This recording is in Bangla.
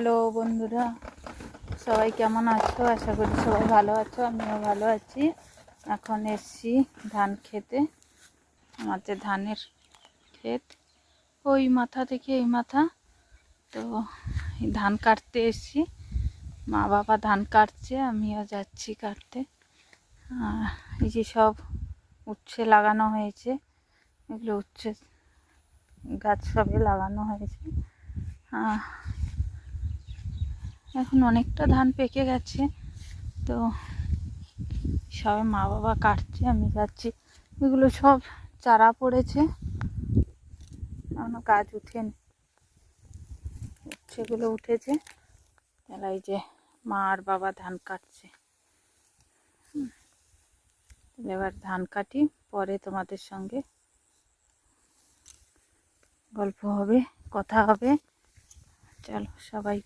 হ্যালো বন্ধুরা, সবাই কেমন আছো? আশা করি সবাই ভালো আছো, আমিও ভালো আছি। এখন এসছি ধান খেতে। আমাদের ধানের ক্ষেত ওই মাথা থেকে এই মাথা। তো ধান কাটতে এসছি, মা বাবা ধান কাটছে, আমিও যাচ্ছি কাটতে। এই যে সব উচ্ছে লাগানো হয়েছে, এগুলো উচ্ছে গাছ সবে লাগানো হয়েছে। এখন অনেকটা ধান পেকে গেছে, তো সবাই মা বাবা কাটছে, আমি যাচ্ছি। এগুলো সব চারা পড়েছে, এখনো গাছ উঠেনি, সেগুলো উঠেছে। তাহলে এই যে মা আর বাবা ধান কাটছে। এবার ধান কাটি, পরে তোমাদের সঙ্গে গল্প হবে, কথা হবে। চলো সবাই